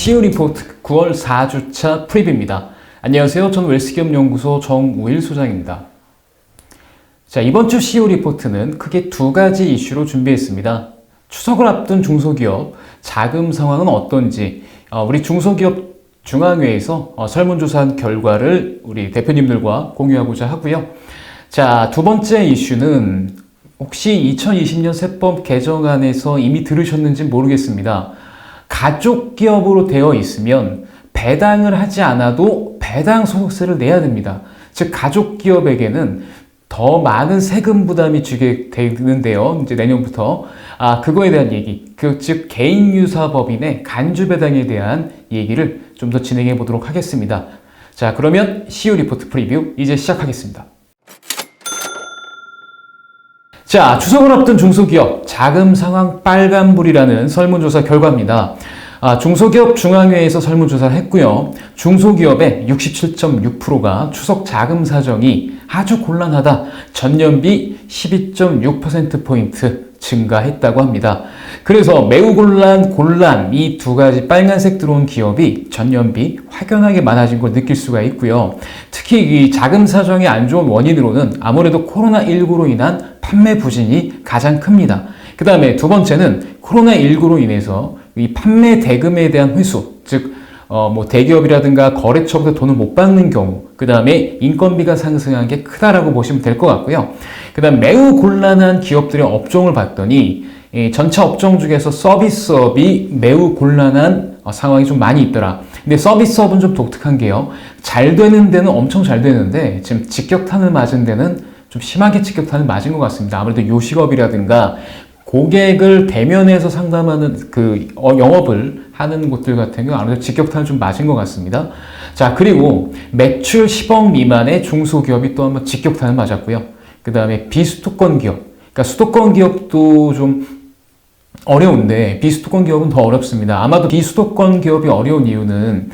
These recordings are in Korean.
CEO 리포트 9월 4주차 프리뷰입니다. 안녕하세요. 저는 웰스기업연구소 정우일 소장입니다. 자, 이번 주 CEO 리포트는 크게 두 가지 이슈로 준비했습니다. 추석을 앞둔 중소기업 자금 상황은 어떤지, 우리 중소기업 중앙회에서 설문조사한 결과를 우리 대표님들과 공유하고자 하고요. 자, 두 번째 이슈는 혹시 2020년 세법 개정안에서 이미 들으셨는지 모르겠습니다. 가족 기업으로 되어 있으면 배당을 하지 않아도 배당 소득세를 내야 됩니다. 즉 가족 기업에게는 더 많은 세금 부담이 주게 되는데요. 이제 내년부터 그거에 대한 얘기, 즉 개인 유사 법인의 간주 배당에 대한 얘기를 좀 더 진행해 보도록 하겠습니다. 자, 그러면 CEO 리포트 프리뷰 이제 시작하겠습니다. 자, 추석을 앞둔 중소기업 자금 상황 빨간불이라는 설문조사 결과입니다. 중소기업 중앙회에서 설문조사를 했고요. 중소기업의 67.6%가 추석 자금 사정이 아주 곤란하다. 전년비 12.6%포인트 증가했다고 합니다. 그래서 매우 곤란 이 두 가지 빨간색 들어온 기업이 전년비 확연하게 많아진 걸 느낄 수가 있고요. 특히 이 자금 사정이 안 좋은 원인으로는 아무래도 코로나19로 인한 판매 부진이 가장 큽니다. 그 다음에 두 번째는 코로나19로 인해서 이 판매 대금에 대한 회수, 즉 대기업이라든가 거래처부터 돈을 못 받는 경우, 그 다음에 인건비가 상승한 게 크다라고 보시면 될 것 같고요. 그 다음 매우 곤란한 기업들의 업종을 봤더니 전체 업종 중에서 서비스업이 매우 곤란한 상황이 좀 많이 있더라. 근데 서비스업은 좀 독특한 게요. 잘 되는 데는 엄청 잘 되는데 지금 직격탄을 맞은 데는 좀 심하게 직격탄을 맞은 것 같습니다. 아무래도 요식업이라든가 고객을 대면해서 상담하는 영업을 하는 곳들 같은 경우 아무래도 직격탄을 좀 맞은 것 같습니다. 자, 그리고 매출 10억 미만의 중소기업이 또 한번 직격탄을 맞았고요. 그 다음에 비수도권 기업, 그러니까 수도권 기업도 좀 어려운데 비수도권 기업은 더 어렵습니다. 아마도 비수도권 기업이 어려운 이유는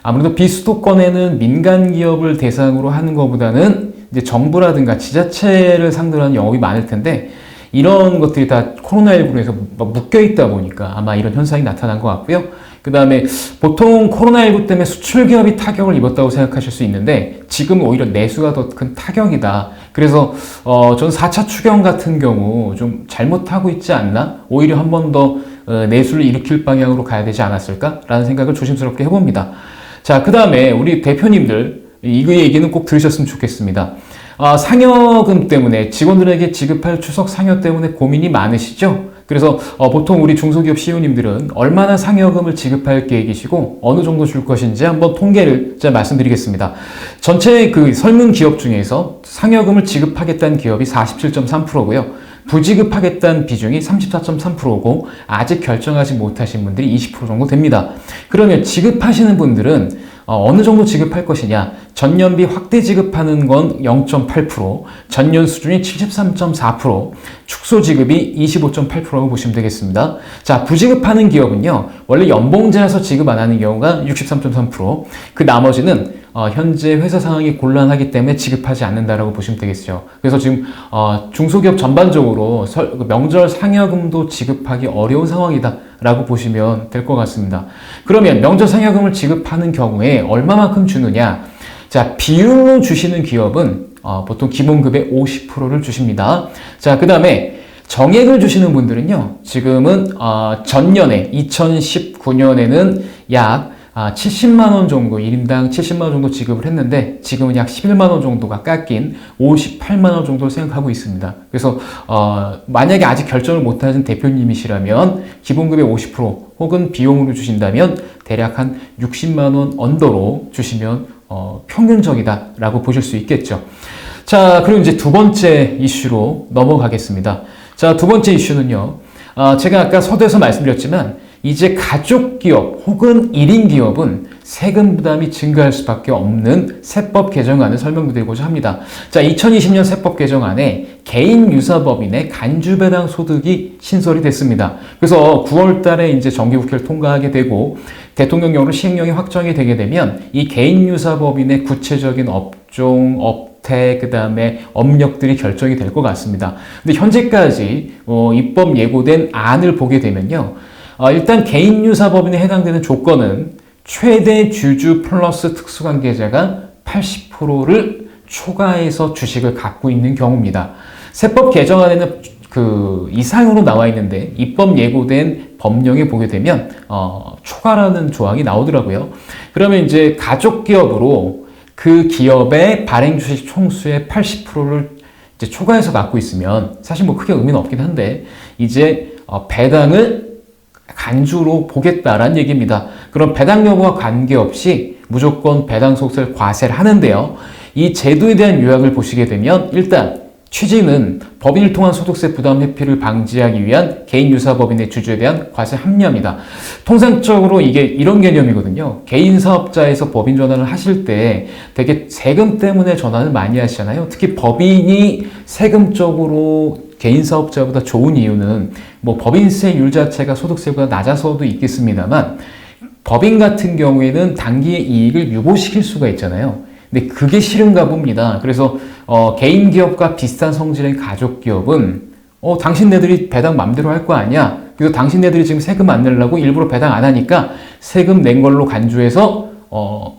아무래도 비수도권에는 민간 기업을 대상으로 하는 것보다는 이제 정부라든가 지자체를 상대로 하는 영업이 많을 텐데 이런 것들이 다 코로나19로 해서 묶여 있다 보니까 아마 이런 현상이 나타난 것 같고요. 그 다음에 보통 코로나19 때문에 수출 기업이 타격을 입었다고 생각하실 수 있는데 지금 오히려 내수가 더 큰 타격이다. 그래서 저는 4차 추경 같은 경우 좀 잘못하고 있지 않나? 오히려 한 번 더 내수를 일으킬 방향으로 가야 되지 않았을까라는 생각을 조심스럽게 해봅니다. 자, 그 다음에 우리 대표님들 이 얘기는 꼭 들으셨으면 좋겠습니다. 상여금 때문에 직원들에게 지급할 추석 상여 때문에 고민이 많으시죠? 그래서 보통 우리 중소기업 CEO님들은 얼마나 상여금을 지급할 계획이시고 어느 정도 줄 것인지 한번 통계를 제가 말씀드리겠습니다. 전체 설문 기업 중에서 상여금을 지급하겠다는 기업이 47.3%고요. 부지급하겠다는 비중이 34.3%고 아직 결정하지 못하신 분들이 20% 정도 됩니다. 그러면 지급하시는 분들은 어느 정도 지급할 것이냐? 전년비 확대 지급하는 건 0.8%, 전년 수준이 73.4%, 축소 지급이 25.8%라고 보시면 되겠습니다. 자, 부지급하는 기업은요, 원래 연봉제라서 지급 안 하는 경우가 63.3%, 그 나머지는 현재 회사 상황이 곤란하기 때문에 지급하지 않는다라고 보시면 되겠죠. 그래서 지금 중소기업 전반적으로 명절 상여금도 지급하기 어려운 상황이다라고 보시면 될 것 같습니다. 그러면 명절 상여금을 지급하는 경우에 얼마만큼 주느냐? 자, 비율로 주시는 기업은 보통 기본급의 50%를 주십니다. 자, 그 다음에 정액을 주시는 분들은요, 지금은 전년에 2019년에는 약 70만 원 정도, 1인당 70만 원 정도 지급을 했는데 지금은 약 11만 원 정도가 깎인 58만 원 정도를 생각하고 있습니다. 그래서 만약에 아직 결정을 못하신 대표님이시라면 기본급의 50% 혹은 비용으로 주신다면 대략 한 60만 원 언더로 주시면 평균적이다라고 보실 수 있겠죠. 자, 그리고 이제 두 번째 이슈로 넘어가겠습니다. 자, 두 번째 이슈는요. 제가 아까 서두에서 말씀드렸지만 이제 가족 기업 혹은 1인 기업은 세금 부담이 증가할 수밖에 없는 세법 개정안을 설명드리고자 합니다. 자, 2020년 세법 개정안에 개인 유사법인의 간주배당 소득이 신설이 됐습니다. 그래서 9월 달에 이제 정기국회를 통과하게 되고 대통령령으로 시행령이 확정이 되게 되면 이 개인 유사법인의 구체적인 업종, 그 다음에 업력들이 결정이 될 것 같습니다. 근데 현재까지 입법 예고된 안을 보게 되면요. 일단 개인 유사법인에 해당되는 조건은 최대 주주 플러스 특수관계자가 80%를 초과해서 주식을 갖고 있는 경우입니다. 세법 개정안에는 그 이상으로 나와 있는데 입법 예고된 법령에 보게 되면 초과라는 조항이 나오더라고요. 그러면 이제 가족 기업으로 그 기업의 발행 주식 총수의 80%를 이제 초과해서 갖고 있으면 사실 뭐 크게 의미는 없긴 한데 이제 배당을 간주로 보겠다라는 얘기입니다. 그럼 배당 여부와 관계없이 무조건 배당 소득세를 과세를 하는데요. 이 제도에 대한 요약을 보시게 되면 일단 취지는 법인을 통한 소득세 부담 회피를 방지하기 위한 개인 유사 법인의 주주에 대한 과세 합리화입니다. 통상적으로 이게 이런 개념이거든요. 개인 사업자에서 법인 전환을 하실 때 되게 세금 때문에 전환을 많이 하시잖아요. 특히 법인이 세금적으로 개인 사업자보다 좋은 이유는 뭐 법인세율 자체가 소득세보다 낮아서도 있겠습니다만 법인 같은 경우에는 단기의 이익을 유보시킬 수가 있잖아요. 근데 그게 싫은가 봅니다. 그래서 개인 기업과 비슷한 성질의 가족 기업은 당신네들이 배당 맘대로 할 거 아니야. 그래서 당신네들이 지금 세금 안 내려고 일부러 배당 안 하니까 세금 낸 걸로 간주해서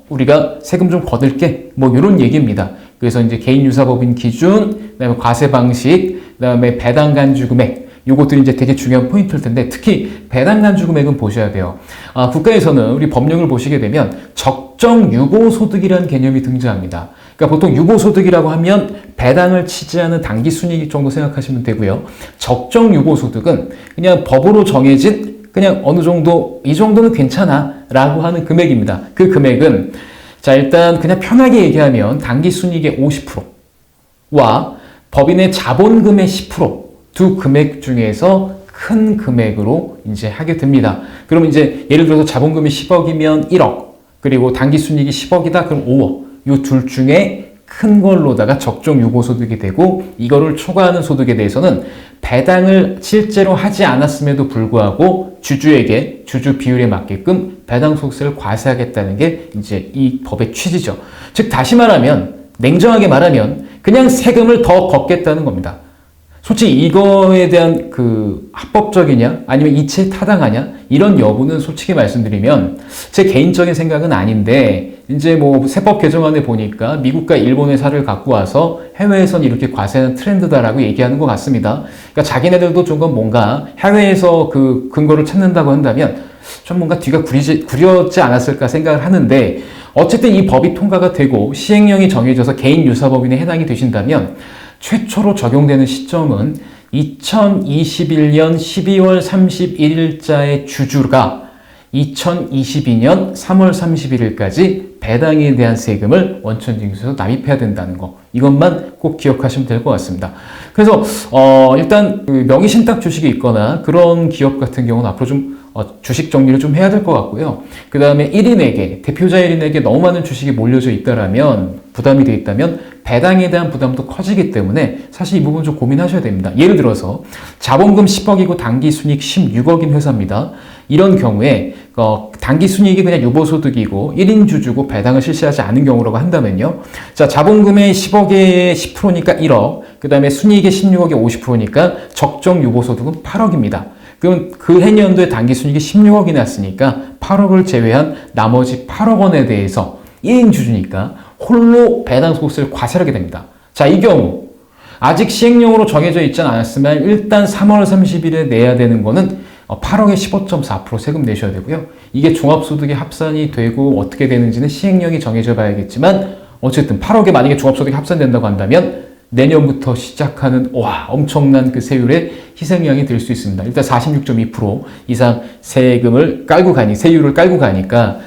우리가 세금 좀 거둘게. 뭐 이런 얘기입니다. 그래서 이제 개인 유사법인 기준, 그다음에 과세 방식, 그다음에 배당 간주 금액 요것들이 이제 되게 중요한 포인트일 텐데 특히 배당 간주 금액은 보셔야 돼요. 국가에서는 우리 법령을 보시게 되면 적정 유보소득이라는 개념이 등장합니다. 그러니까 보통 유보소득이라고 하면 배당을 치지 않은 당기순이익 정도 생각하시면 되고요. 적정 유보소득은 그냥 법으로 정해진 그냥 어느 정도 이 정도는 괜찮아 라고 하는 금액입니다. 그 금액은 자 일단 그냥 편하게 얘기하면 당기순이익의 50%와 법인의 자본금의 10% 두 금액 중에서 큰 금액으로 이제 하게 됩니다. 그러면 이제 예를 들어서 자본금이 10억이면 1억, 그리고 당기순이익이 10억이다 그럼 5억. 이 둘 중에 큰 걸로다가 적정 유보소득이 되고 이거를 초과하는 소득에 대해서는 배당을 실제로 하지 않았음에도 불구하고 주주에게 주주 비율에 맞게끔 배당 소득세를 과세하겠다는 게 이제 이 법의 취지죠. 즉 다시 말하면 냉정하게 말하면 그냥 세금을 더 걷겠다는 겁니다. 솔직히 이거에 대한 그 합법적이냐 아니면 이치에 타당하냐 이런 여부는 솔직히 말씀드리면 제 개인적인 생각은 아닌데 이제 뭐 세법 개정안에 보니까 미국과 일본의 사례를 갖고 와서 해외에선 이렇게 과세하는 트렌드다라고 얘기하는 것 같습니다. 그러니까 자기네들도 조금 뭔가 해외에서 그 근거를 찾는다고 한다면 좀 뭔가 뒤가 구려지 않았을까 생각을 하는데 어쨌든 이 법이 통과가 되고 시행령이 정해져서 개인 유사법인에 해당이 되신다면 최초로 적용되는 시점은 2021년 12월 31일자의 주주가 2022년 3월 31일까지 배당에 대한 세금을 원천징수에서 납입해야 된다는 거 이것만 꼭 기억하시면 될 것 같습니다. 그래서 일단 그 명의신탁 주식이 있거나 그런 기업 같은 경우는 앞으로 좀 주식 정리를 좀 해야 될 것 같고요. 그 다음에 1인에게 대표자 1인에게 너무 많은 주식이 몰려져 있다라면 부담이 돼 있다면 배당에 대한 부담도 커지기 때문에 사실 이 부분 좀 고민하셔야 됩니다. 예를 들어서 자본금 10억이고 당기순이익 16억인 회사입니다. 이런 경우에 당기순이익이 그냥 유보소득이고 1인 주주고 배당을 실시하지 않은 경우라고 한다면요. 자, 자본금의 10억의 10%니까 1억, 그 다음에 순이익의 16억의 50%니까 적정 유보소득은 8억입니다. 그럼 그 해년도에 당기순이익이 16억이 났으니까 8억을 제외한 나머지 8억 원에 대해서 1인 주주니까 홀로 배당 소득세를 과세하게 됩니다. 자, 이 경우 아직 시행령으로 정해져 있지 않았으면 일단 3월 30일에 내야 되는 거는 8억에 15.4% 세금 내셔야 되고요. 이게 종합소득에 합산이 되고 어떻게 되는지는 시행령이 정해져 봐야겠지만 어쨌든 8억에 만약에 종합소득이 합산된다고 한다면 내년부터 시작하는 엄청난 그 세율의 희생양이 될 수 있습니다. 일단 46.2% 이상 세율을 깔고 가니까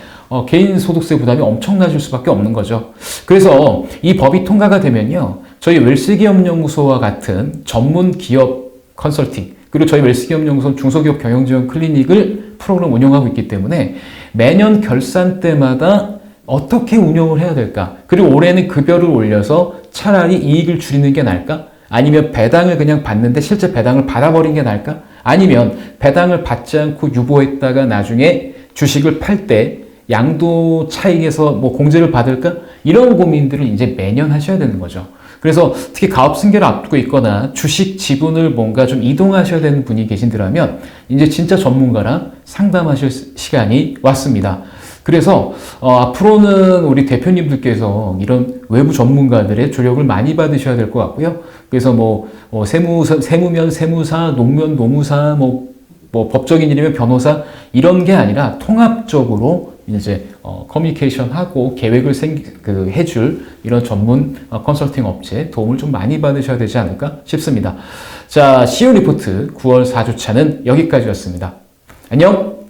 개인 소득세 부담이 엄청나질 수밖에 없는 거죠. 그래서 이 법이 통과가 되면요. 저희 웰스기업연구소와 같은 전문 기업 컨설팅 그리고 저희 웰스기업연구소는 중소기업 경영지원 클리닉을 프로그램 운영하고 있기 때문에 매년 결산 때마다 어떻게 운영을 해야 될까? 그리고 올해는 급여를 올려서 차라리 이익을 줄이는 게 나을까? 아니면 배당을 그냥 받는데 실제 배당을 받아버린 게 나을까? 아니면 배당을 받지 않고 유보했다가 나중에 주식을 팔 때 양도 차익에서 뭐 공제를 받을까? 이런 고민들을 이제 매년 하셔야 되는 거죠. 그래서 특히 가업 승계를 앞두고 있거나 주식 지분을 뭔가 좀 이동하셔야 되는 분이 계신더라면 이제 진짜 전문가랑 상담하실 시간이 왔습니다. 그래서 앞으로는 우리 대표님들께서 이런 외부 전문가들의 조력을 많이 받으셔야 될 것 같고요. 그래서 세무면 세무사, 농면 노무사, 법적인 일이면 변호사 이런 게 아니라 통합적으로 이제 커뮤니케이션 하고 계획을 해줄 이런 전문 컨설팅 업체 도움을 좀 많이 받으셔야 되지 않을까 싶습니다. 자, CEO 리포트 9월 4주차는 여기까지였습니다. 안녕!